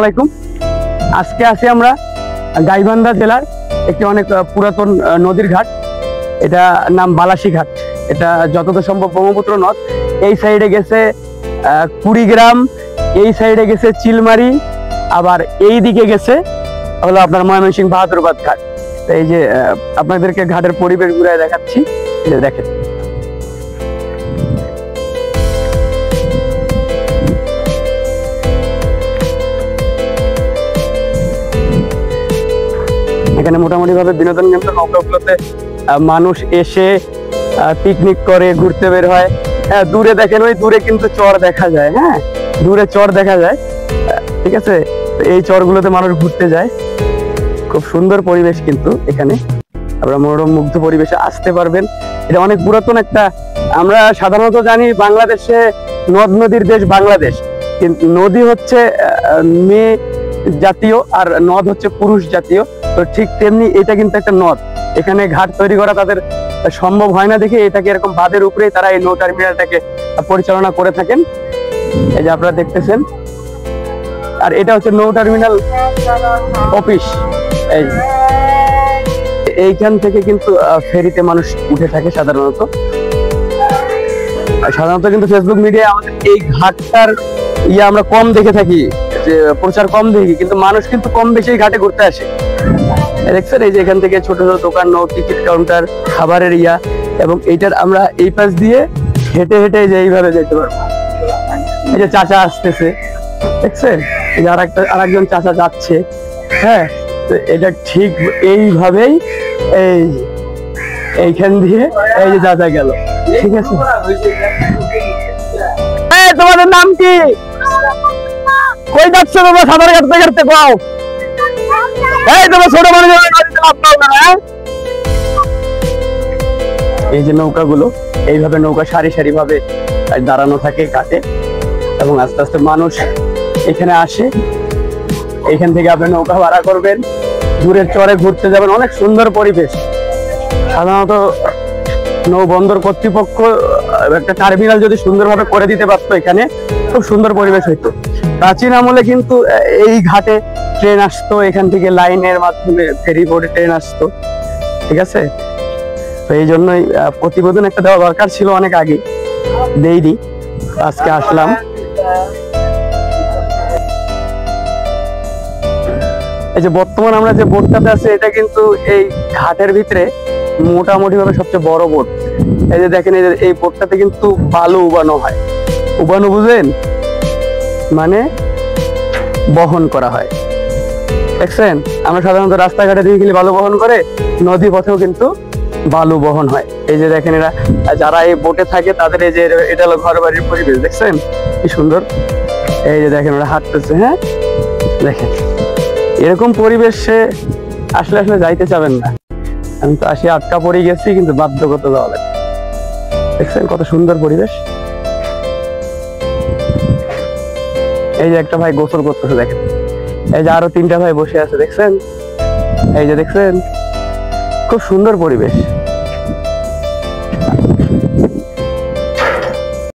আলাইকুম। আজকে আছি আমরা গাইবান্ধা জেলার একটি অনেক পুরাতন নদীর ঘাট। এটা নাম বালাসী ঘাট। এটা যতদূর সম্ভব ব্রহ্মপুত্র নদ। এই সাইডে গেছে কুড়িগ্রাম, এই সাইডে গেছে চিলমারি, আবার এই দিকে গেছে হলো আপনার ময়মনসিংহ বাহাদুরাবাদ ঘাট। এই যে আপনাদেরকে ঘাটের পরিবেশ ঘুরে দেখাচ্ছি, দেখেন। এখানে মোটামুটি ভাবে বিনোদন কেন্দ্র, নৌকাগুলোতে মানুষ এসে পিকনিক করে, ঘুরতে বের হয়। হ্যাঁ, দূরে দেখেন, ওই দূরে কিন্তু চর দেখা যায়। হ্যাঁ, দূরে চর দেখা যায়, ঠিক আছে। এই চরগুলোতে মানুষ ঘুরতে যায়। খুব সুন্দর পরিবেশ কিন্তু এখানে, আপনারা মনোরম মুগ্ধ পরিবেশে আসতে পারবেন। এটা অনেক পুরাতন একটা, আমরা সাধারণত জানি বাংলাদেশে নদ নদীর দেশ বাংলাদেশ, কিন্তু নদী হচ্ছে মেয়ে জাতীয় আর নদ হচ্ছে পুরুষ জাতীয়। তো ঠিক তেমনি এটা কিন্তু একটা নদ। এখানে ঘাট তৈরি করা তাদের সম্ভব হয় না দেখে এটাকে এরকম বাঁধের উপরেই তারা এই নৌ টার্মিনালটাকে পরিচালনা করে থাকেন। এই যে আপনারা দেখতেছেন, আর এটা হচ্ছে নৌ টার্মিনাল অফিস। এইখান থেকে কিন্তু ফেরিতে মানুষ উঠে থাকে সাধারণত কিন্তু ফেসবুক মিডিয়ায় আমাদের এই ঘাটটার আমরা কম দেখে থাকি, যে প্রচার কম দেখি, কিন্তু মানুষ কিন্তু কম বেশি ঘাটে ঘুরতে আসে। দেখছেন, এই যে এখান থেকে ছোট ছোট দোকান, টিকিট কাউন্টার, খাবারের এবং এইটার আমরা এই পাশ দিয়ে হেঁটে হেঁটে যে এইভাবে যেতে পারবো। এই যে চাচা আসতেছে, দেখছেন, এই যে আরেকজন চাচা যাচ্ছে। হ্যাঁ, তো এটা ঠিক এইভাবেই এইখান দিয়ে এই যে চাচা গেল, ঠিক আছে। তোমাদের নাম কি? কই যাচ্ছ তোমরা? সাঁতার কাটতে কাটতে পাও? এই তোমার ছোট মানুষ, এই যে নৌকাগুলো এইভাবে নৌকা সারি সারি ভাবে দাঁড়ানো থাকে ঘাটে, এবং আস্তে আস্তে মানুষ এখানে আসে। এখান থেকে আপনি নৌকা ভাড়া করবেন, দূরের চরে ঘুরতে যাবেন। অনেক সুন্দর পরিবেশ। সাধারণত নৌবন্দর কর্তৃপক্ষ একটা টার্মিনাল যদি সুন্দরভাবে করে দিতে পারতো, এখানে খুব সুন্দর পরিবেশ হইতো। প্রাচীন আমলে কিন্তু এই ঘাটে ট্রেন আসতো, এখান থেকে লাইনের মাধ্যমে ফেরি বোর্ডে ট্রেন আসতো, ঠিক আছে। তো এই জন্যই প্রতিবেদন একটা দেওয়া দরকার ছিল অনেক আগে, দেইনি, আজকে আসলাম। এই যে বর্তমান আমরা যে বোটটাতে আছে, এটা কিন্তু এই ঘাটের ভিতরে মোটামুটি ভাবে সবচেয়ে বড় বোট। এই যে দেখেন, এই বোটটাতে কিন্তু বালু উবানো হয়। উবানো বুঝেন? মানে বহন করা হয়। দেখছেন, আমরা সাধারণত রাস্তাঘাটে দিয়ে গেলে বালু বহন করে, নদী পথেও কিন্তু বালু বহন হয়। এই যে দেখেন, এরা যারা এই বোটে থাকে তাদের এই যে এটা হলো ঘর বাড়ির পরিবেশ। দেখছেন কি সুন্দর? এই যে দেখেন, ওরা হাঁটতেছে। হ্যাঁ, দেখেন, এরকম পরিবেশে আসলে যাইতে চাবেন না। আমি তো আসি আটকা পড়ে গেছি, কিন্তু বাধ্য করতে যাওয়া লাগে। দেখছেন কত সুন্দর পরিবেশ। এই যে একটা ভাই গোসল করতেছে, দেখেন। এই যে আরো 3টা ভাই বসে আছে, দেখছেন। এই যে দেখছেন, খুব সুন্দর পরিবেশ।